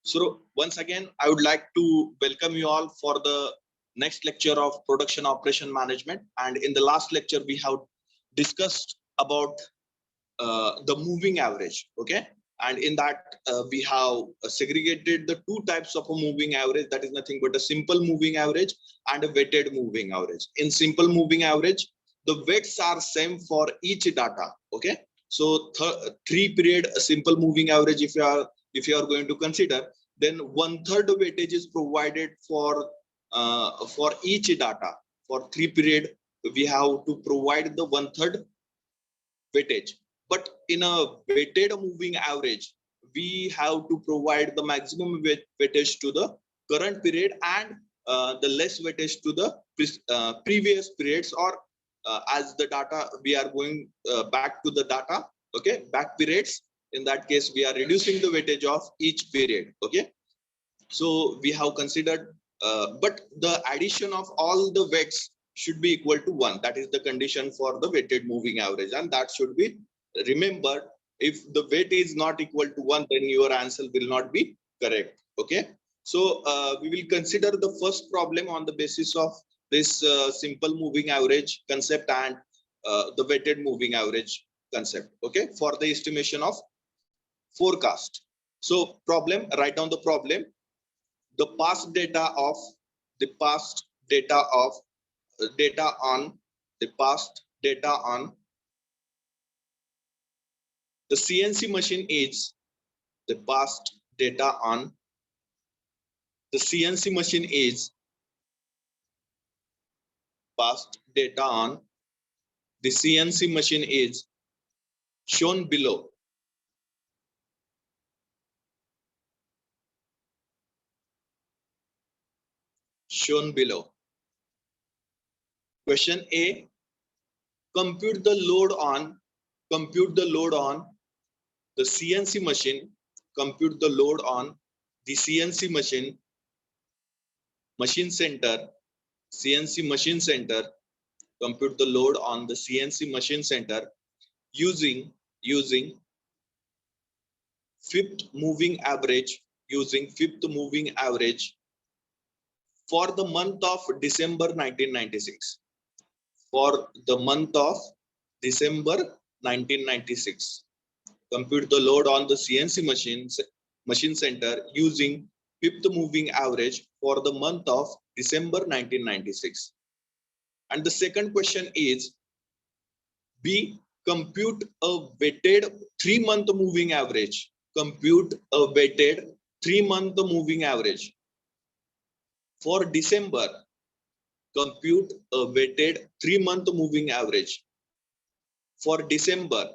So once again, I would like to welcome you all for the next lecture of production operation management. And in the last lecture, we have discussed about the moving average. Okay. And in that, we have segregated the two types of a moving average. That is nothing but a simple moving average and a weighted moving average. In simple moving average, the weights are same for each data. Okay. So 3-period simple moving average, if you are going to consider, then 1/3 weightage is provided for each data. For 3-period, we have to provide the 1/3 weightage. But in a weighted moving average, we have to provide the maximum weightage to the current period and the less weightage to the previous periods, or as the data we are going back to the data, okay, back periods. In that case, we are reducing the weightage of each period. Okay, so we have considered, but the addition of all the weights should be equal to 1. That is the condition for the weighted moving average, and that should be remembered. If the weight is not equal to 1, then your answer will not be correct. Okay, so we will consider the first problem on the basis of this simple moving average concept and the weighted moving average concept. Okay, for the estimation of forecast. So problem, write down the problem. The past data of the past data of data on the past data on the CNC machine is the past data on the CNC machine is past data on the CNC machine is shown below. Shown below. Question A, compute the load on the CNC machine. Compute the load on the CNC machine center. CNC machine center. Compute the load on the CNC machine center using fifth moving average for the month of December 1996. For the month of December 1996. Compute the load on the CNC machine center using fifth moving average for the month of December 1996. And the second question is B, compute a weighted 3-month moving average. Compute a weighted 3-month moving average. For December, compute a weighted 3-month moving average. For December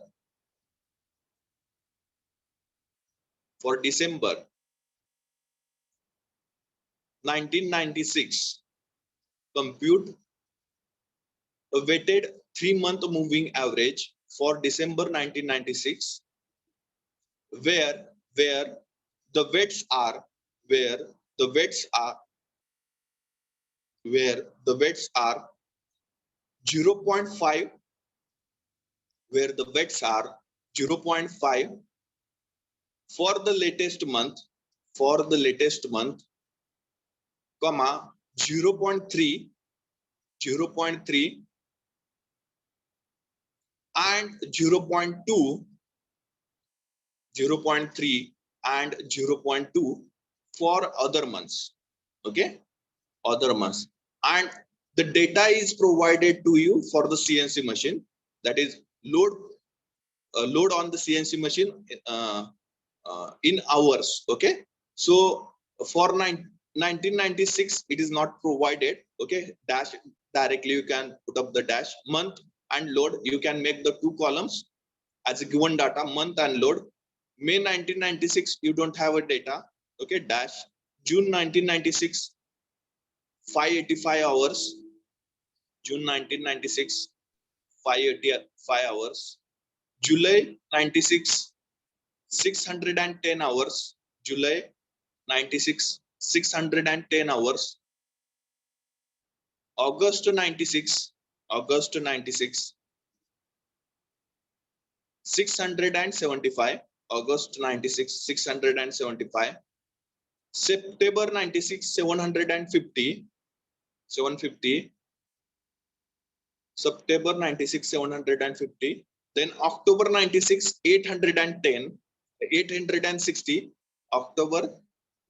1996, compute a weighted 3-month moving average for December 1996, where the weights are 0.5, where the weights are 0.5 for the latest month, comma 0.3 and 0.2 and 0.2 for other months. Okay, other months. And the data is provided to you for the CNC machine, that is load on the CNC machine in hours. Okay, so for 1996 it is not provided. Okay, dash directly you can put up the dash. Month and load, you can make the 2 columns as a given data, month and load. May 1996 you don't have a data. Okay, dash. June 1996 585 hours. June 1996 585 hours. July 96 610 hours. July 96 610 hours. August 96 675. August 96 675. September 96 750, 750, September 96 750, then October 96 810, 860, October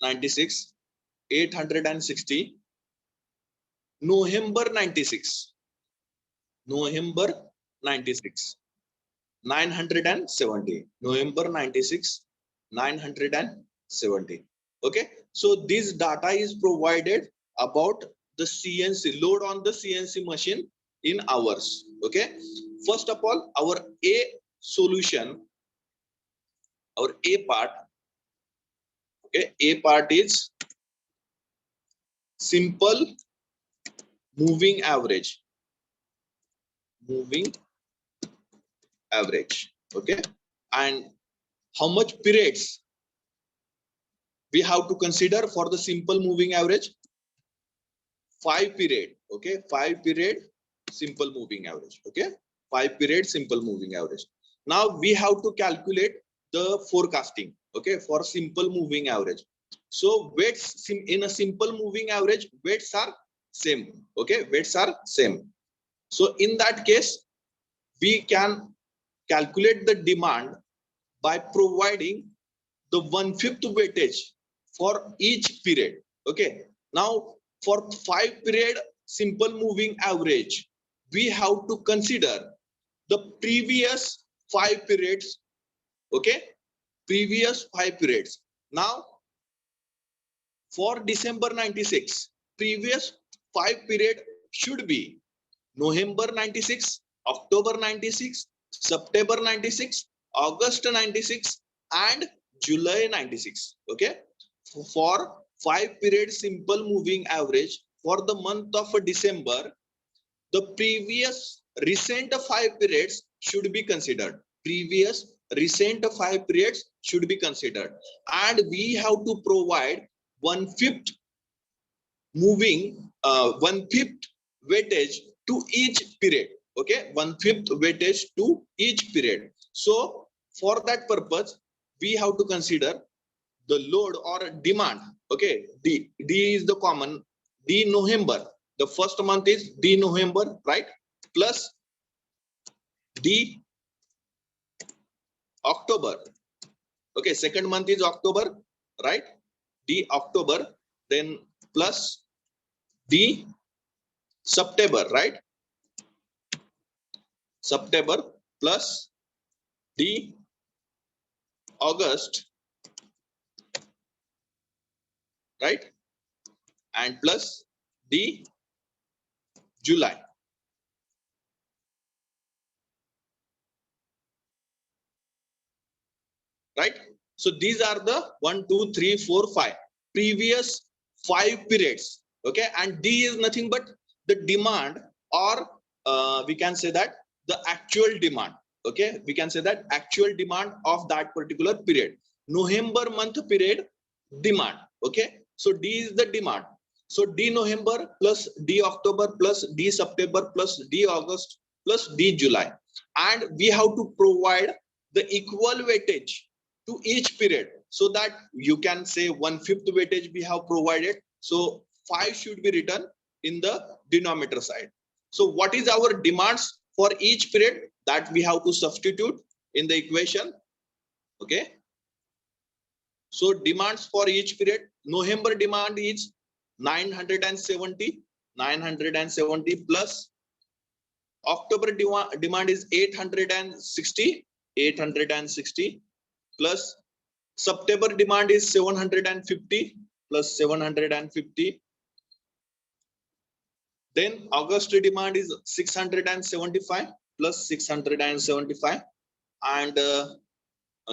96 860, November 96, November 96 970, November 96 970. Okay, so this data is provided about the CNC load on the CNC machine in hours. Okay, first of all, our A solution, our A part, okay, A part is simple moving average, moving average. Okay, and how much periods we have to consider for the simple moving average? 5 period. Okay, 5 period simple moving average. Okay, 5 period simple moving average. Now we have to calculate the forecasting. Okay, for simple moving average. So weights in a simple moving average, weights are same. Okay, weights are same. So in that case, we can calculate the demand by providing the 1/5 weightage for each period. Okay, now for 5 period simple moving average, we have to consider the previous 5 periods. Okay, previous 5 periods. Now for December 96, previous 5 period should be November 96, October 96, September 96, August 96, and July 96. Okay, for 5 period simple moving average for the month of December, the previous recent 5 periods should be considered. Previous recent 5 periods should be considered, and we have to provide 1/5 moving 1/5 weightage to each period. Okay, 1/5 weightage to each period. So for that purpose, we have to consider the load or demand. Okay, D is the common. D November. The first month is D November, right? Plus D October. Okay, second month is October, right? D October, then plus D September, right? September plus D August, right? And plus D July. Right? So these are the 1, 2, 3, 4, 5 previous 5 periods. Okay, and D is nothing but the demand, or we can say that the actual demand. Okay, we can say that actual demand of that particular period. November month period demand. Okay, so D is the demand. So D November plus D October plus D September plus D August plus D July, and we have to provide the equal weightage to each period, so that you can say 1/5 weightage we have provided. So 5 should be written in the denominator side. So what is our demands for each period, that we have to substitute in the equation. Okay, so demands for each period, November demand is 970, 970 plus October demand is 860, 860 plus September demand is 750 plus 750. Then August demand is 675 plus 675, and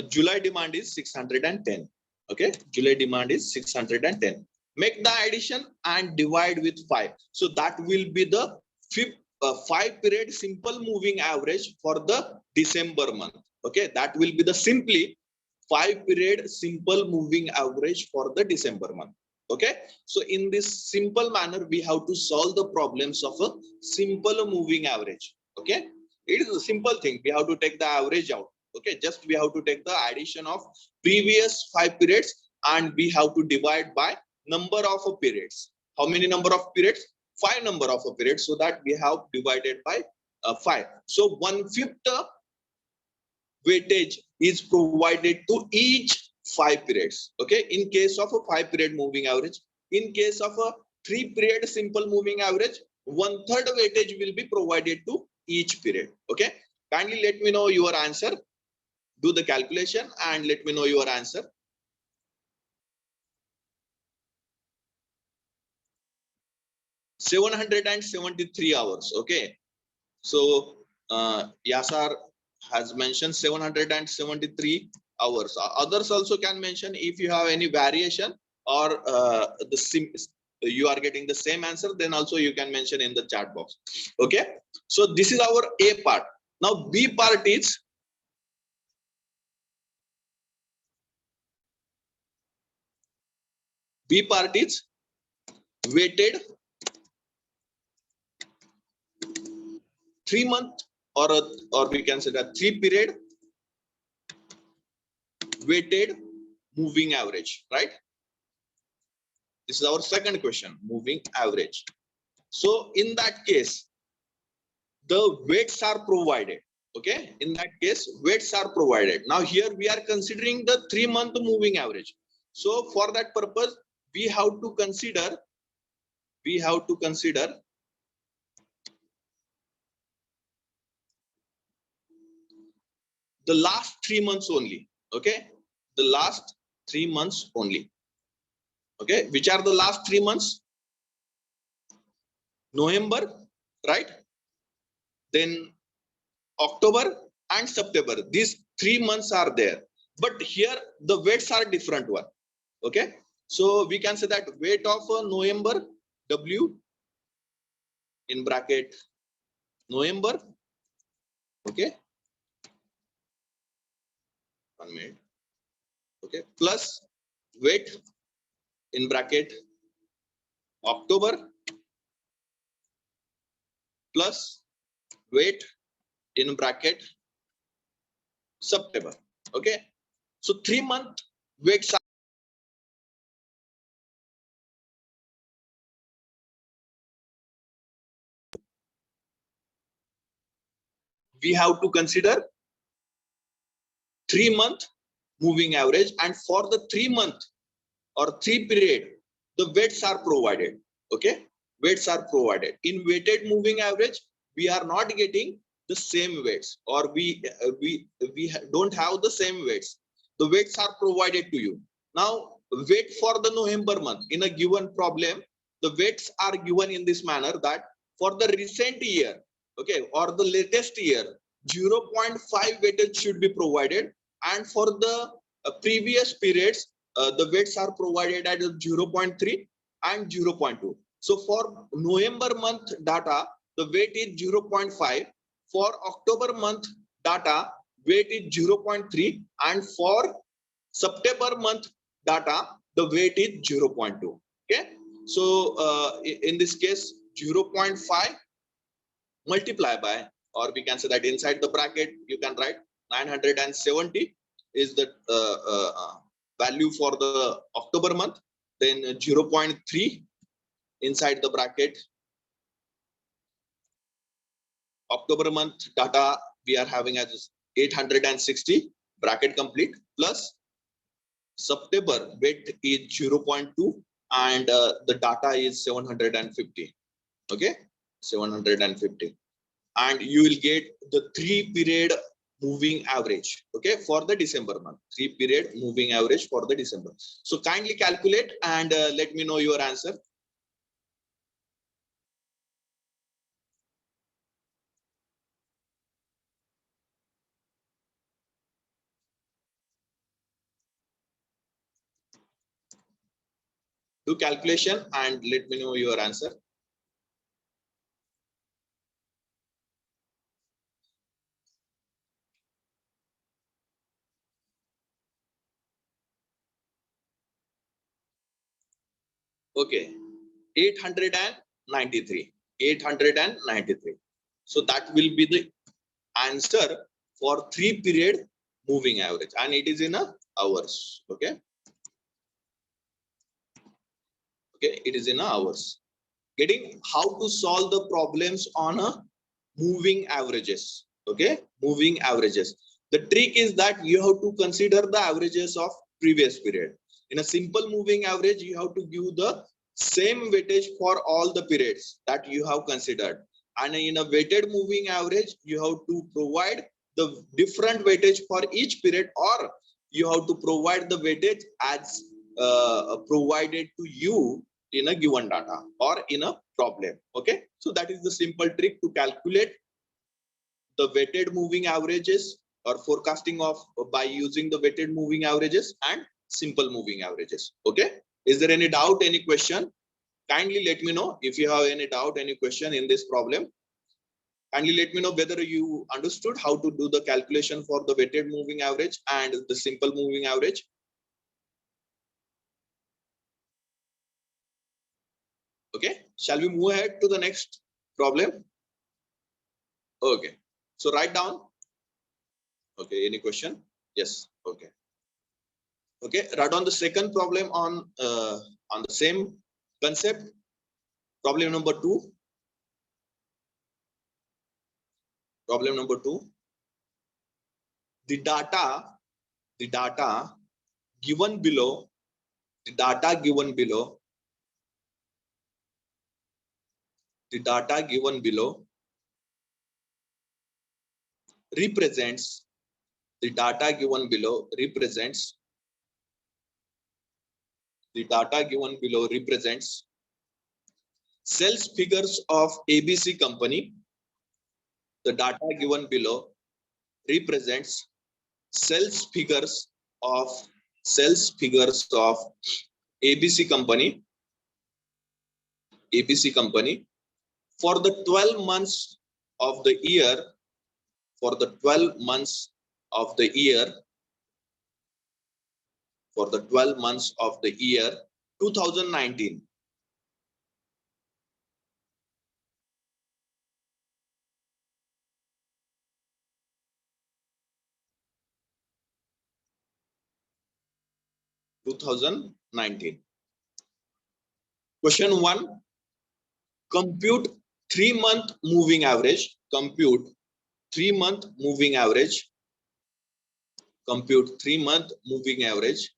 July demand is 610. Okay, July demand is 610. Make the addition and divide with 5. So that will be the 5 period simple moving average for the December month. Okay, that will be the simply 5 period simple moving average for the December month. Okay, so in this simple manner, we have to solve the problems of a simple moving average. Okay, it is a simple thing. We have to take the average out. Okay, just we have to take the addition of previous 5 periods and we have to divide by number of periods. How many number of periods? 5 number of periods. So that we have divided by 5. So 1/5 weightage is provided to each 5 periods. Okay, in case of a 5-period moving average. In case of a 3-period simple moving average, 1/3 weightage will be provided to each period. Okay, kindly let me know your answer. Do the calculation and let me know your answer. 773 hours. Okay, so Yasar has mentioned 773 hours. Others also can mention if you have any variation or you are getting the same answer, then also you can mention in the chat box. Okay, so this is our A part. Now B part is weighted 3-month or we can say that 3-period weighted moving average, right? This is our second question, moving average. So in that case, the weights are provided. Okay, in that case, weights are provided. Now here we are considering the 3-month moving average. So for that purpose, we have to consider the last 3 months only. Okay, the last 3 months only. Okay, which are the last 3 months? November, right? Then October and September. These 3 months are there. But here the weights are different one. Okay, so we can say that weight of November, W in bracket November. Okay, 1 minute. Okay, plus weight in bracket October plus weight in bracket September. Okay, so 3-month weights are we have to consider 3-month moving average, and for the 3-month or 3-period, the weights are provided. Okay, weights are provided. In weighted moving average, we are not getting the same weights, or we don't have the same weights. The weights are provided to you. Now weight for the November month in a given problem, the weights are given in this manner that for the recent year, okay, or the latest year, 0.5 weightage should be provided, and for the previous periods, the weights are provided at 0.3 and 0.2. So for November month data, the weight is 0.5. For October month data, weight is 0.3, and for September month data, the weight is 0.2. Okay, so in this case, 0.5 multiply by, or we can say that inside the bracket you can write 970 is the value for the October month. Then 0.3 inside the bracket October month data we are having as 860, bracket complete, plus September weight is 0.2 and the data is 750. Okay, 750, and you will get the 3-period moving average. Okay, for the December month, 3-period moving average for the December. So kindly calculate and let me know your answer. Do calculation and let me know your answer. Okay, 893. 893. So that will be the answer for 3-period moving average, and it is in a hours. Okay, Okay, it is in hours. Getting how to solve the problems on a moving averages. Okay, moving averages. The trick is that you have to consider the averages of previous period. In a simple moving average, you have to give the same weightage for all the periods that you have considered, and in a weighted moving average you have to provide the different weightage for each period, or you have to provide the weightage as provided to you in a given data or in a problem. Okay, so that is the simple trick to calculate the weighted moving averages or forecasting of by using the weighted moving averages and simple moving averages. Okay, is there any doubt, any question? Kindly let me know if you have any doubt, any question in this problem. Kindly let me know whether you understood how to do the calculation for the weighted moving average and the simple moving average. Okay, shall we move ahead to the next problem? Okay, so write down. Okay, any question? Yes. Okay. Okay, write on the second problem on the same concept. Problem number 2. Problem number 2. The data given below, the data given below, the data given below represents, the data given below represents, the data given below represents sales figures of ABC company. The data given below represents sales figures of ABC company, ABC company for the 12 months of the year, for the 12 months of the year, for the 12 months of the year 2019. Question 1. Compute 3-month moving average. Compute 3-month moving average. Compute 3-month moving average.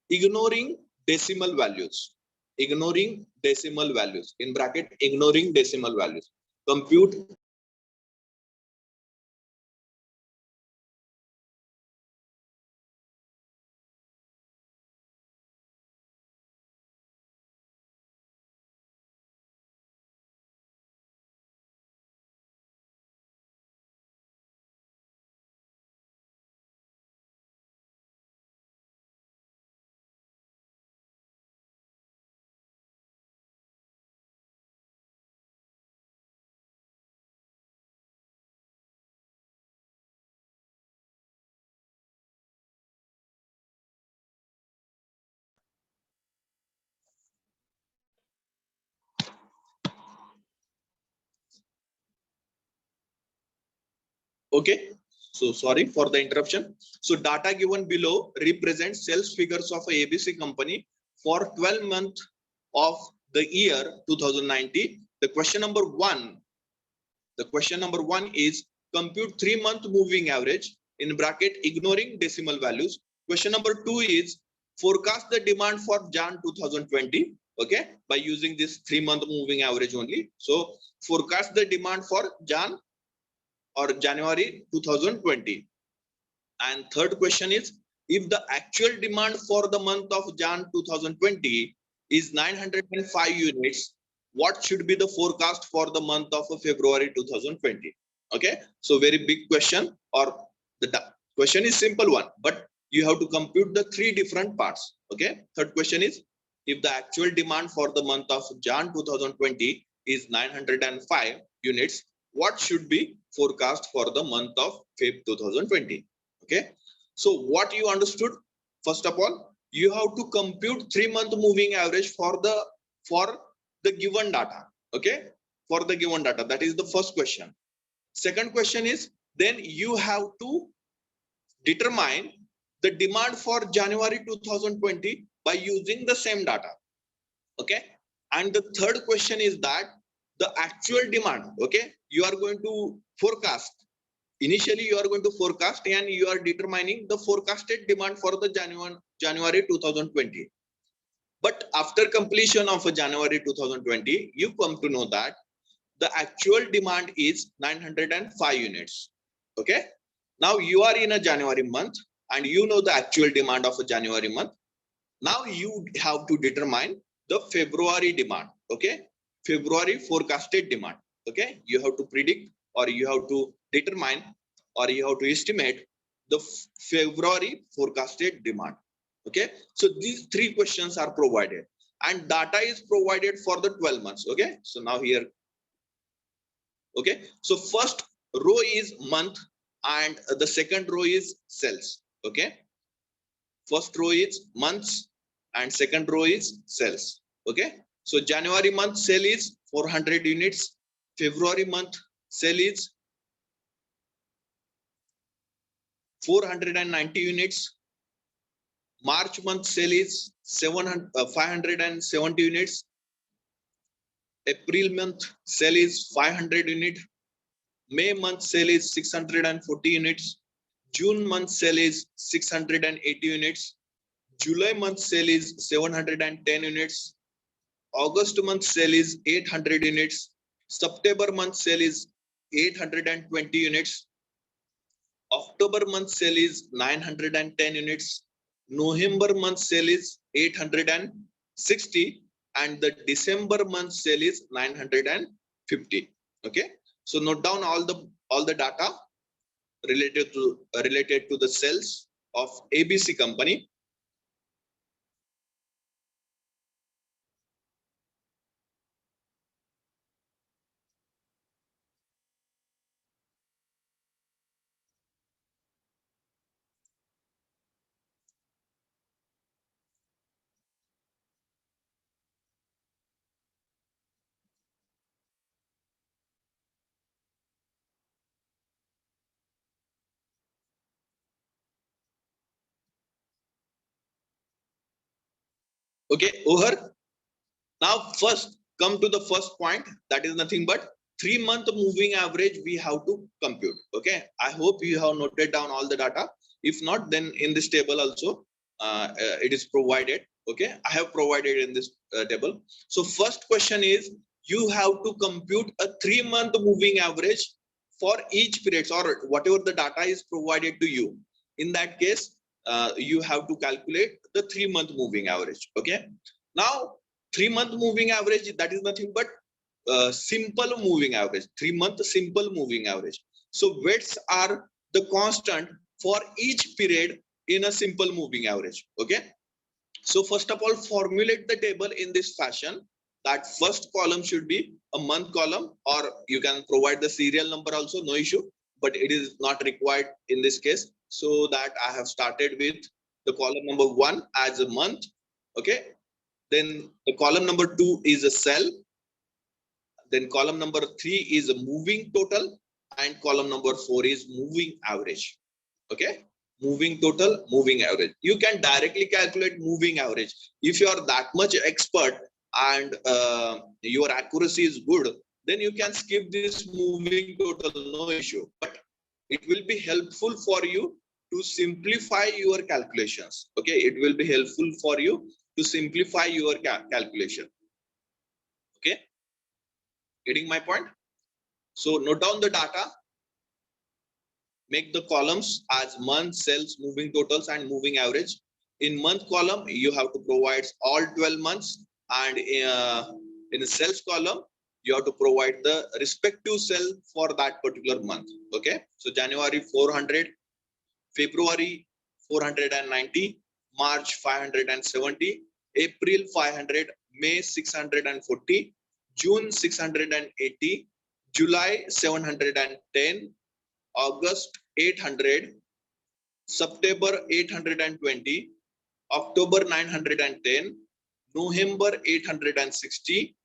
Ignoring decimal values. Ignoring decimal values. In bracket, ignoring decimal values. Compute okay, so sorry for the interruption. So data given below represents sales figures of a ABC company for 12 months of the year 2019. The question number 1, the question number 1 is compute 3-month moving average in bracket ignoring decimal values. Question number 2 is forecast the demand for Jan 2020. Okay, by using this 3-month moving average only. So forecast the demand for Jan or January 2020. And third question is, if the actual demand for the month of Jan 2020 is 905 units, what should be the forecast for the month of February 2020? Okay, so very big question, or the question is simple one, but you have to compute the 3 different parts. Okay, third question is, if the actual demand for the month of Jan 2020 is 905 units, what should be forecast for the month of Feb 2020? Okay, so what you understood, first of all, you have to compute 3-month moving average for the given data. Okay, for the given data, that is the first question. Second question is, then you have to determine the demand for January 2020 by using the same data. Okay. And the third question is that the actual demand, okay, you are going to forecast. Initially, you are going to forecast and you are determining the forecasted demand for the January 2020. But after completion of a January 2020, you come to know that the actual demand is 905 units. Okay. Now you are in a January month and you know the actual demand of a January month. Now you have to determine the February demand. Okay. February forecasted demand. Okay. You have to predict or you have to determine or you have to estimate the February forecasted demand. Okay. So these three questions are provided and data is provided for the 12 months. Okay. So now here, okay, so first row is month and the second row is sales. Okay, first row is months and second row is sales. Okay, so January month sale is 400 units, February month sale is 490 units, March month sale is 570 units, April month sale is 500 units, May month sale is 640 units, June month sale is 680 units, July month sale is 710 units, August month sale is 800 units, September month sale is 820 units, October month sale is 910 units, November month sale is 860, and the December month sale is 950. Okay, so note down all the data related to the sales of ABC company. Okay, over. Now first come to the first point, that is nothing but 3-month moving average we have to compute. Okay, I hope you have noted down all the data. If not, then in this table also it is provided. Okay, I have provided in this table. So first question is you have to compute a 3-month moving average for each periods or whatever the data is provided to you. In that case, you have to calculate the 3-month moving average. Okay, now 3-month moving average, that is nothing but simple moving average, 3-month simple moving average. So weights are the constant for each period in a simple moving average. Okay, so first of all, formulate the table in this fashion that first column should be a month column, or you can provide the serial number also, no issue, but it is not required in this case. So that I have started with the column number 1 as a month. Okay, then the column number 2 is a cell. Then column number 3 is a moving total, and column number 4 is moving average. Okay, moving total, moving average. You can directly calculate moving average. If you are that much expert and your accuracy is good, then you can skip this moving total, no issue. But it will be helpful for you to simplify your calculations. Okay, it will be helpful for you to simplify your calculation. Okay, getting my point? So note down the data, make the columns as month, sales, moving totals, and moving average. In month column, you have to provide all 12 months, and in the sales column, you have to provide the respective cell for that particular month. Okay, so January 400, February 490, March 570, April 500, May 640, June 680, July 710, August 800, September 820, October 910, November 860,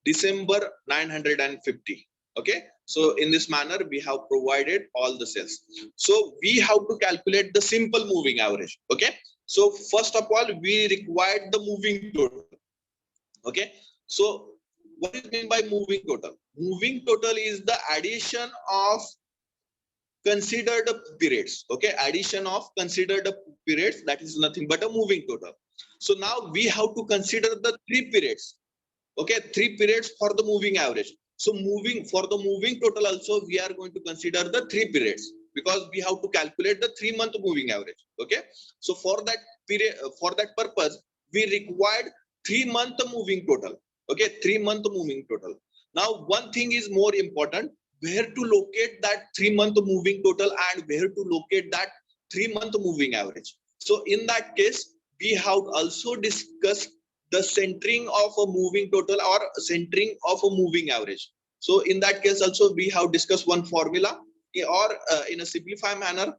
December 950. Okay, so in this manner we have provided all the cells. So we have to calculate the simple moving average. Okay, so first of all we required the moving total. Okay, so what is meant by moving total? Moving total is the addition of considered periods. Okay, addition of considered periods, that is nothing but a moving total. So now we have to consider the 3 periods. Okay, 3 periods for the moving average. So moving for the moving total also we are going to consider the 3 periods, because we have to calculate the 3 month moving average. Okay, so for that period, for that purpose we required 3 month moving total. Okay, 3 month moving total. Now one thing is more important, where to locate that 3 month moving total and where to locate that 3 month moving average. So in that case we have also discussed the centering of a moving total or centering of a moving average. So in that case also we have discussed one formula, or in a simplified manner,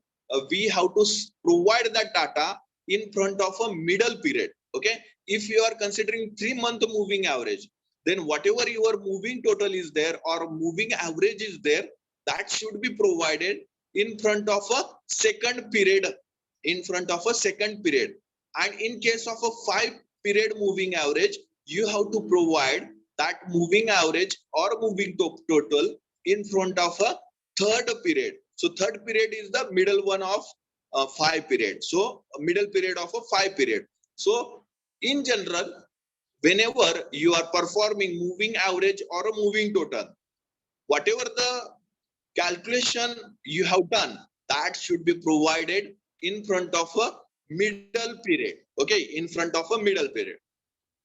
we have to provide that data in front of a middle period. Okay, if you are considering 3 month moving average, then whatever your moving total is there or moving average is there, that should be provided in front of a second period, in front of a second period. And in case of a 5 period moving average, you have to provide that moving average or moving total in front of a third period. So third period is the middle one of 5 period. So middle period of a 5 period. So in general, whenever you are performing moving average or a moving total, whatever the calculation you have done, that should be provided in front of a middle period. Okay, in front of a middle period.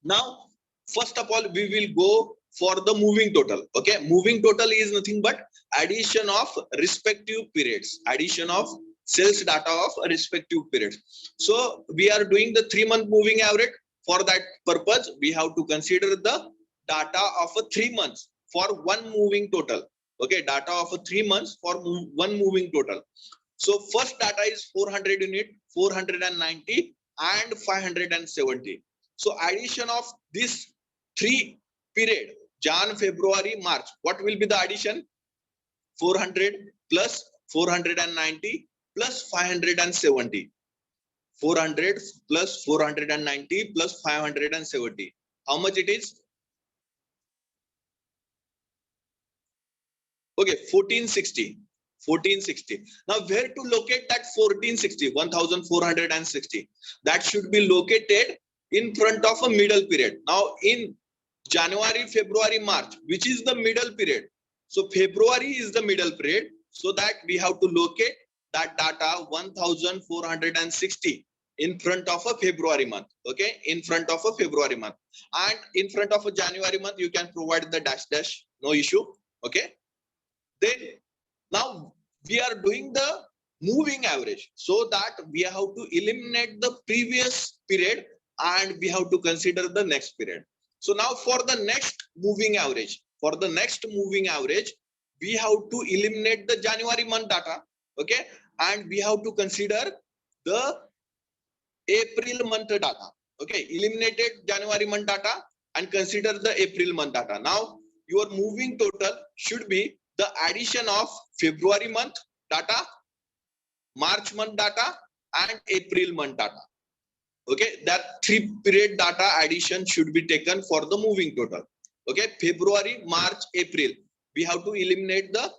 Now first of all we will go for the moving total. Okay, moving total is nothing but addition of respective periods, addition of sales data of respective periods. So we are doing the 3 month moving average. For that purpose we have to consider the data of a 3 months for one moving total. Okay, data of a 3 months for one moving total. So first data is 400 unit, 490 and 570. So addition of this 3 period, Jan, February, March, what will be the addition? 400 plus 490 plus 570. 400 plus 490 plus 570. How much it is? Okay, 1460. 1460. Now where to locate that 1460, 1460? That should be located in front of a middle period. Now in January, February, March, which is the middle period? So February is the middle period. So that we have to locate that data 1460 in front of a February month. Okay, in front of a February month. And in front of a January month, you can provide the dash dash, no issue. Okay. Then now we are doing the moving average, so that we have to eliminate the previous period and we have to consider the next period. So now for the next moving average, we have to eliminate the January month data. Okay, and we have to consider the April month data. Okay, eliminated January month data and consider the April month data. Now your moving total should be the addition of February month data, March month data and April month data. Okay, that 3 period data addition should be taken for the moving total. Okay, February, March, April. We have to eliminate the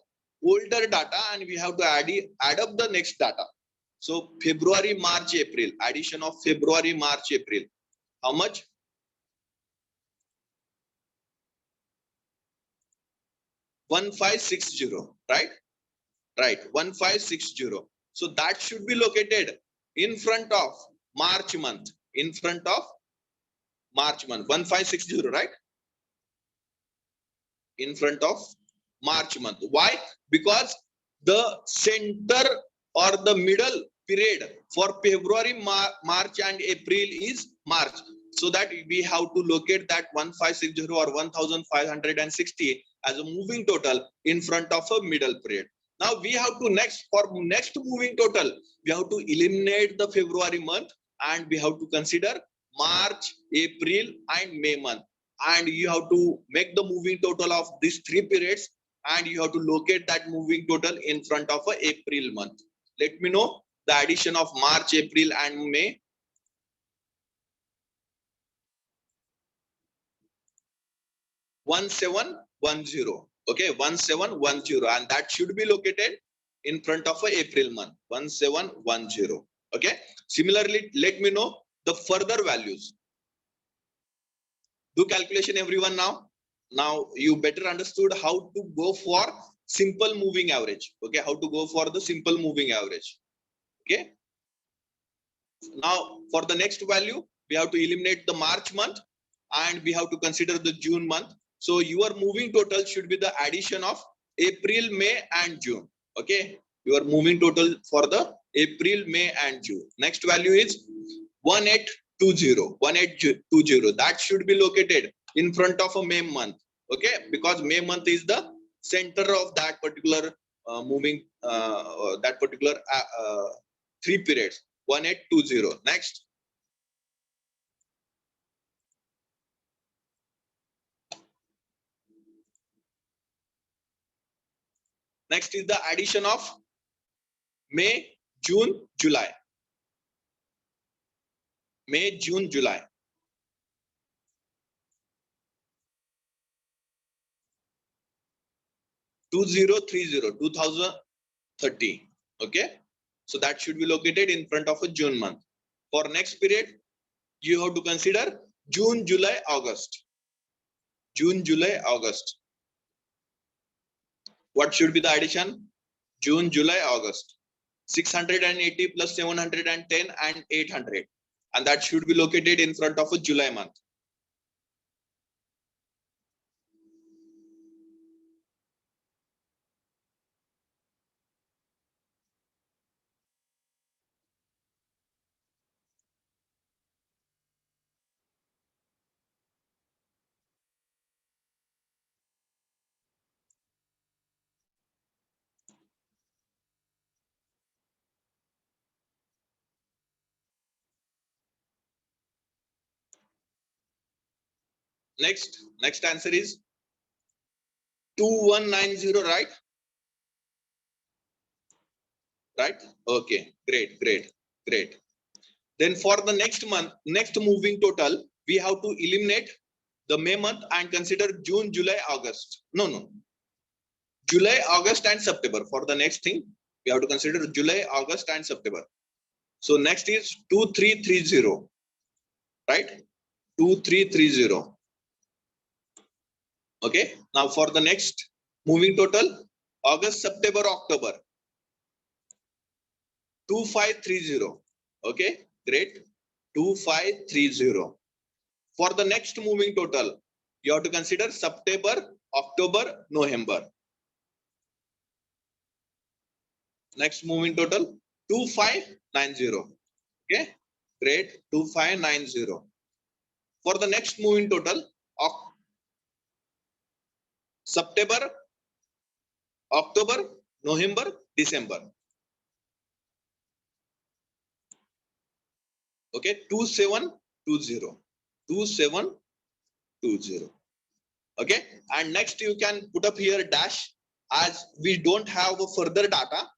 older data and we have to add up the next data. So February, March, April, addition of February, March, April. How much? 1560, right? Right, 1560. So that should be located in front of March month, in front of March month, 1560, right? In front of March month. Why? Because the center or the middle period for February, March and April is March. So that we have to locate that 1560 or 1560 as a moving total in front of a middle period. Now we have to next moving total, we have to eliminate the February month and we have to consider March, April and May month. And you have to make the moving total of these 3 periods and you have to locate that moving total in front of a April month. Let me know the addition of March, April and May. 1710. Okay, 1710, and that should be located in front of a April month, 1710. Okay, similarly, let me know the further values. Do calculation everyone now. Now you better understood how to go for simple moving average. Okay, how to go for the simple moving average. Okay, now for the next value, we have to eliminate the March month and we have to consider the June month. So your moving total should be the addition of April, May and June. Okay, your moving total for the April, May and June. Next value is 1820. 1820. That should be located in front of a May month. Okay, because May month is the center of that particular moving that particular 3 periods. 1820. Next. Next is the addition of May, June, July. May, June, July. Two 2030. Okay. So that should be located in front of a June month. For next period, you have to consider June, July, August. June, July, August. What should be the addition? June, July, August. 680 plus 710 and 800. And that should be located in front of a July month. Next answer is 2190, right? Right? Okay, great. Then for the next month, next moving total, we have to eliminate the May month and consider June, July, August. No. July, August and September. For the next thing, we have to consider July, August and September. So next is 2330, right? 2330. Okay. Now for the next moving total, August, September, October. 2530. Okay, great. 2530. For the next moving total, you have to consider September, October, November. Next moving total 2590. Okay, great. 2590. For the next moving total of September, October, November, December. Okay, 2720. 2720. Okay, and next you can put up here dash, as we don't have a further data.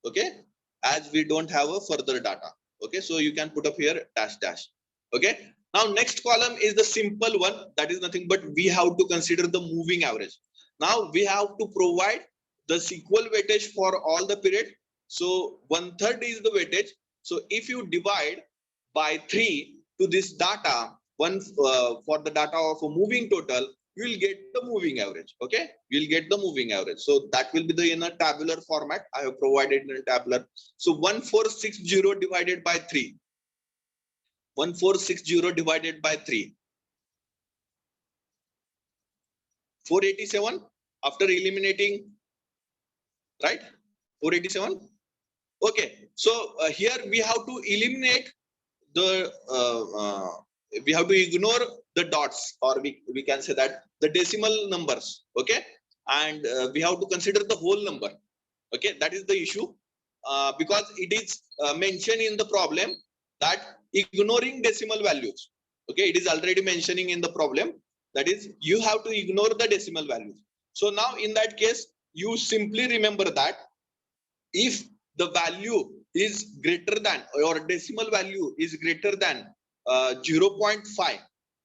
Okay, as we don't have a further data. Okay, so you can put up here dash. Okay, now next column is the simple one, that is nothing but we have to consider the moving average. Now we have to provide the equal weightage for all the period. So 1/3 is the weightage. So if you divide by 3 to this data, for the data of a moving total, you will get the moving average. Okay, you will get the moving average. So that will be the in a tabular format. I have provided in a tabular. So 1460 divided by 3. 1460 divided by 3. 487 after eliminating, right? 487. Okay, so here we have to eliminate the we have to ignore the dots, or we can say that the decimal numbers. Okay, and we have to consider the whole number. Okay, that is the issue, because it is mentioned in the problem that ignoring decimal values. Okay, it is already mentioning in the problem, that is you have to ignore the decimal values. So now in that case, you simply remember that if the value is greater than, or decimal value is greater than 0.5,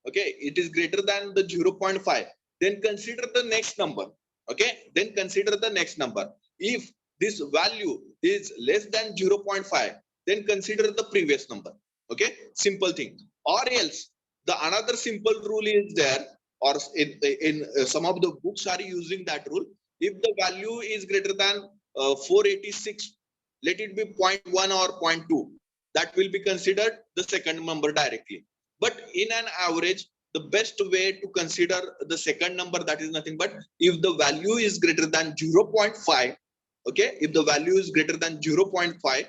okay, it is greater than the 0.5, then consider the next number. Okay, then consider the next number. If this value is less than 0.5, then consider the previous number. Okay, simple thing. Or else the another simple rule is there, or in some of the books are using that rule. If the value is greater than 486, let it be 0.1 or 0.2. That will be considered the second number directly. But in an average, the best way to consider the second number, that is nothing but if the value is greater than 0.5. Okay, if the value is greater than 0.5,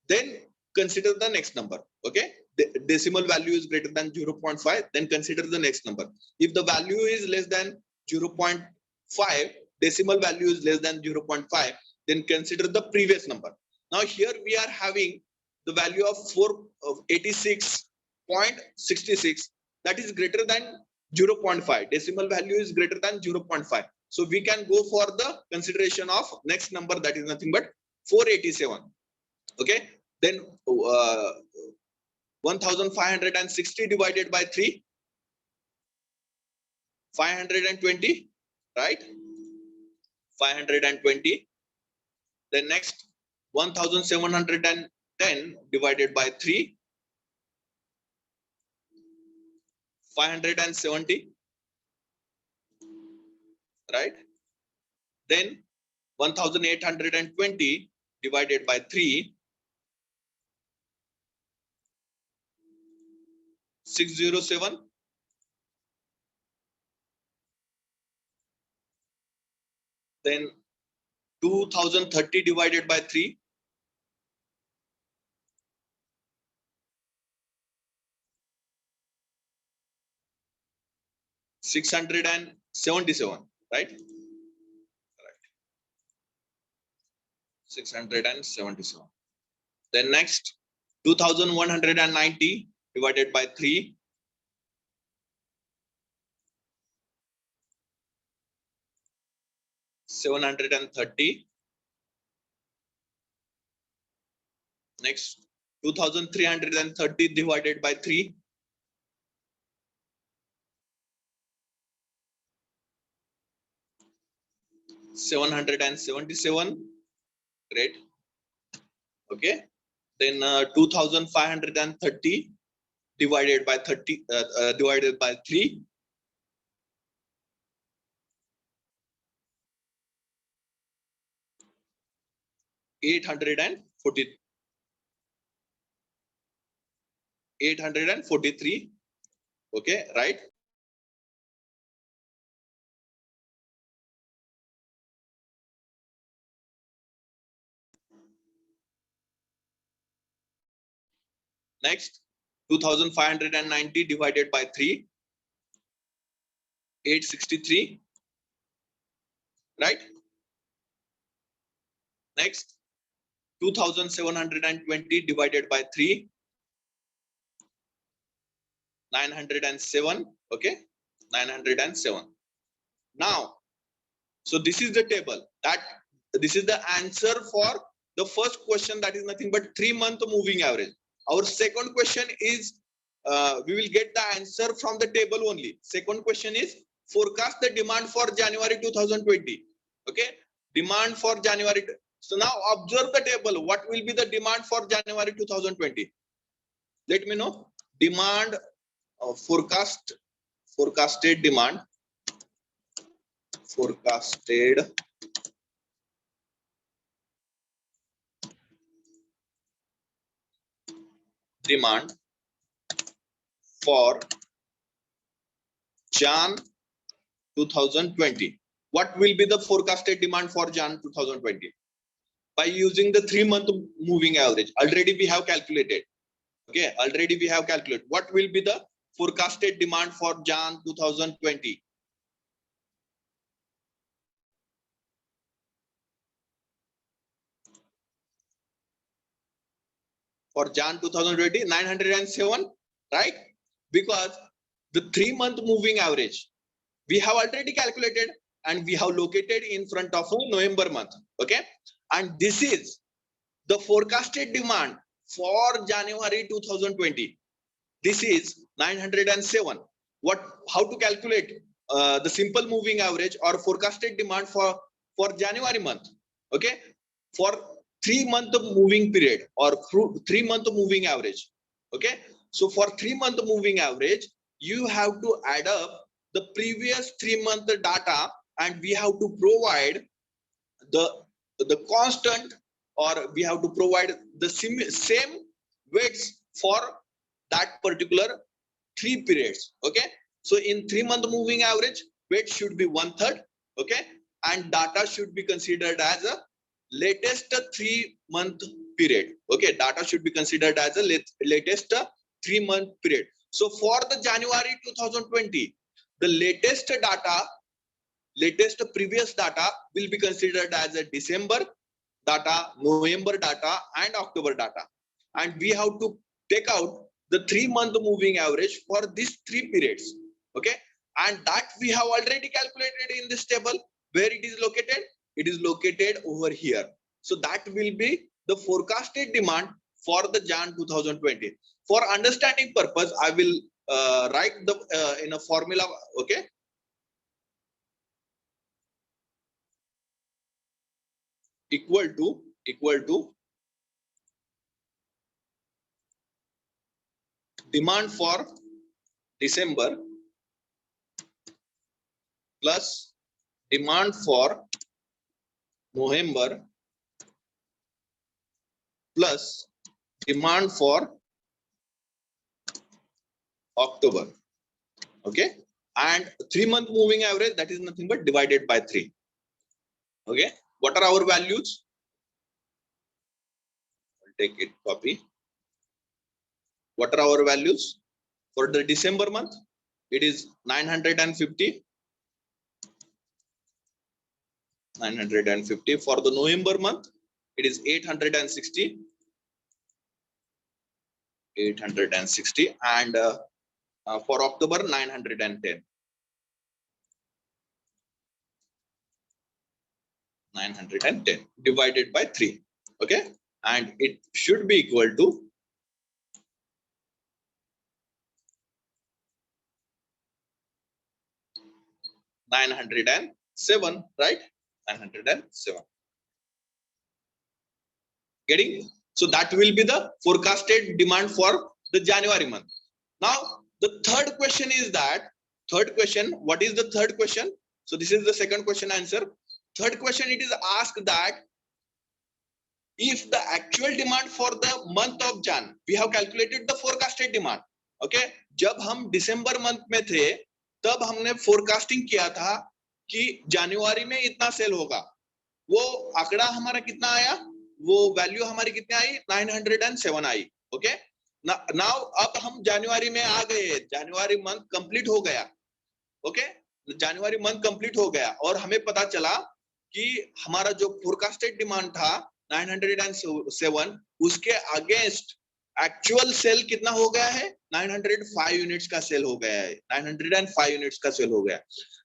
then consider the next number. Okay, the decimal value is greater than 0.5, then consider the next number. If the value is less than 0.5, decimal value is less than 0.5, then consider the previous number. Now here we are having the value of 486.66, that is greater than 0.5. Decimal value is greater than 0.5. So we can go for the consideration of next number, that is nothing but 487. Okay, then 1560 divided by 3, 520, right? 520. Then next 1710 divided by 3, 570, right? Then 1820 divided by 3, 607. Then 2030 divided by 3, 677, right? 677. Then next 2190 divided by 3, 730. Next 2330 divided by 3, 777. Great. Okay, then 2530 divided by 30 divided by 3, 840, 843. Okay, right? Next 2590 divided by 3, 863, right? Next 2720 divided by 3, 907. Okay, 907. Now, so this is the table, that this is the answer for the first question, that is nothing but 3-month moving average. Our second question is we will get the answer from the table only. Second question is forecast the demand for January 2020. Okay, demand for January. So now observe the table. What will be the demand for January 2020? Let me know. Demand forecasted demand, forecasted demand for Jan 2020. What will be the forecasted demand for Jan 2020? By using the 3-month moving average. Already we have calculated. Okay, already we have calculated. What will be the forecasted demand for Jan 2020? For Jan 2020, 907, right? Because the 3-month moving average we have already calculated and we have located in front of November month. Okay, and this is the forecasted demand for January 2020. This is 907. What? How to calculate? the simple moving average or forecasted demand for January month. Okay, for 3-month moving period or 3-month moving average. Okay, so for 3-month moving average, you have to add up the previous 3-month data, and we have to provide the constant, or we have to provide the same weights for that particular 3 periods. Okay, so in 3-month moving average, weight should be 1/3. Okay, and data should be considered as a latest 3-month period. Okay, data should be considered as a latest 3-month period. So for the January 2020, the latest data, latest previous data will be considered as a December data, November data, and October data. And we have to take out the 3-month moving average for these 3 periods. Okay, and that we have already calculated in this table. Where it is located? It is located over here. So that will be the forecasted demand for the Jan 2020. For understanding purpose, I will write the in a formula. Okay, equal to demand for December plus demand for November plus demand for October. Okay, and 3-month moving average, that is nothing but divided by 3. Okay, what are our values? I'll take it, copy. What are our values for the December month? It is 950. 950. For the November month, it is 860. 860, and for October 910. 910 divided by 3. Okay, and it should be equal to 907, right? 907. Getting? So that will be the forecasted demand for the January month. Now, the third question is that, third question, what is the third question? So this is the second question answer. Third question, it is asked that if the actual demand for the month of Jan, we have calculated the forecasted demand. Okay, जब हम दिसंबर month में थे, तब हमने forecasting किया था कि जनवरी में इतना सेल होगा. वो आंकड़ा हमारा कितना आया? वो वैल्यू हमारी कितनी आई? 907 आई. ओके, नाउ अब हम जनवरी में आ गए, जनवरी मंथ कंप्लीट हो गया. ओके, जनवरी मंथ कंप्लीट हो गया और हमें पता चला कि हमारा जो फोरकास्टेड डिमांड था 907, उसके अगेंस्ट एक्चुअल सेल कितना हो गया है? 905 यूनिट्स का सेल हो गया है. 905 यूनिट्स का सेल हो गया.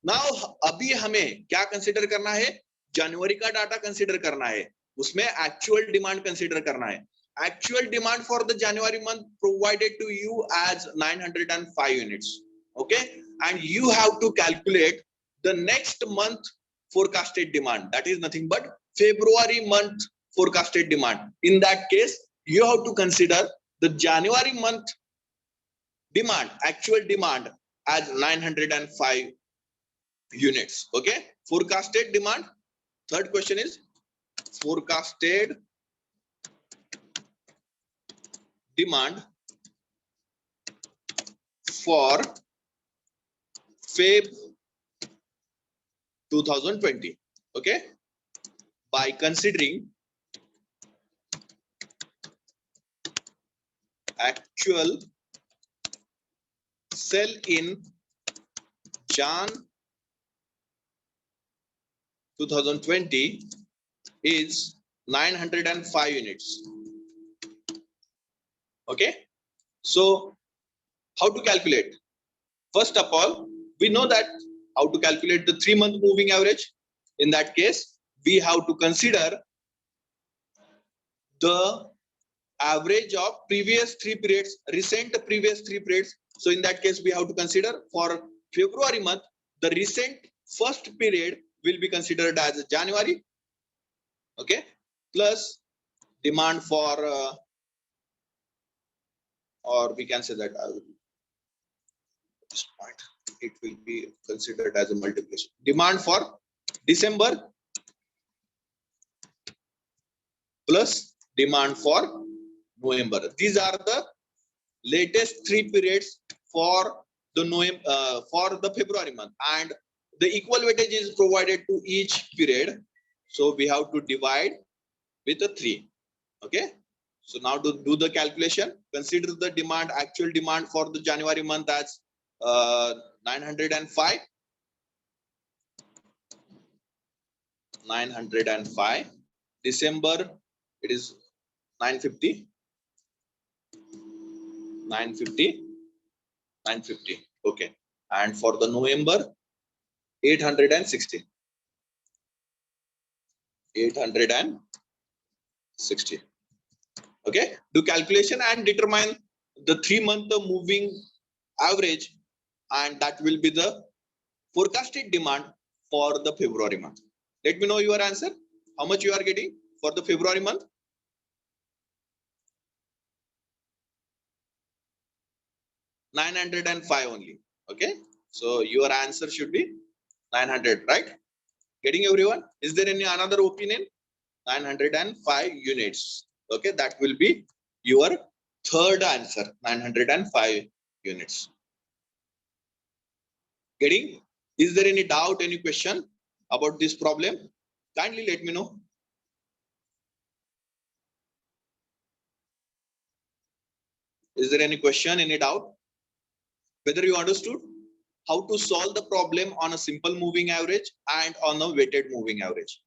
नाउ अभी हमें क्या कंसीडर करना है? जनवरी का डाटा कंसीडर करना है, उसमें एक्चुअल डिमांड कंसीडर करना है. Actual demand for the January month provided to you as 905 units. Okay, and you have to calculate the next month forecasted demand. That is nothing but February month forecasted demand. In that case, you have to consider the January month demand, actual demand, as 905 units. Okay, forecasted demand. Third question is forecasted demand for Feb 2020. Okay, by considering actual sell in Jan 2020 is 905 units. Okay, so how to calculate? First of all, we know that how to calculate the 3-month moving average. In that case, we have to consider the average of previous 3 periods, recent previous 3 periods. So in that case, we have to consider for February month, the recent first period will be considered as January, okay, plus demand for or we can say that at this point it will be considered as a multiplication. Demand for December plus demand for November. These are the latest 3 periods for the for the February month, and the equal weightage is provided to each period. So we have to divide with a 3. Okay. So now to do the calculation, consider the demand, actual demand for the January month as 905. 905. December, it is 950. 950. 950. Okay. And for the November, 860. 860. Okay. Do calculation and determine the 3-month moving average, and that will be the forecasted demand for the February month. Let me know your answer. How much you are getting for the February month? 905 only. Okay. So your answer should be 900, right? Getting everyone? Is there any another opinion? 905 units. Okay. That will be your third answer. 905 units. Getting? Is there any doubt, any question about this problem? Kindly let me know. Is there any question, any doubt? Whether you understood how to solve the problem on a simple moving average and on a weighted moving average.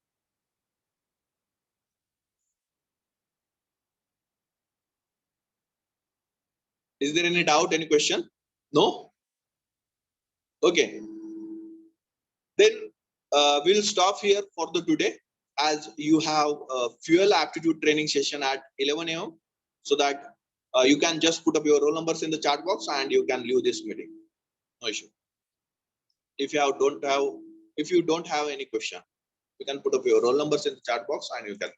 Is there any doubt, any question? No? Okay. Then we'll stop here for the today, as you have a fuel aptitude training session at 11 a.m. so that you can just put up your roll numbers in the chat box and you can leave this meeting. No issue. If you don't have any question, you can put up your roll numbers in the chat box and you can.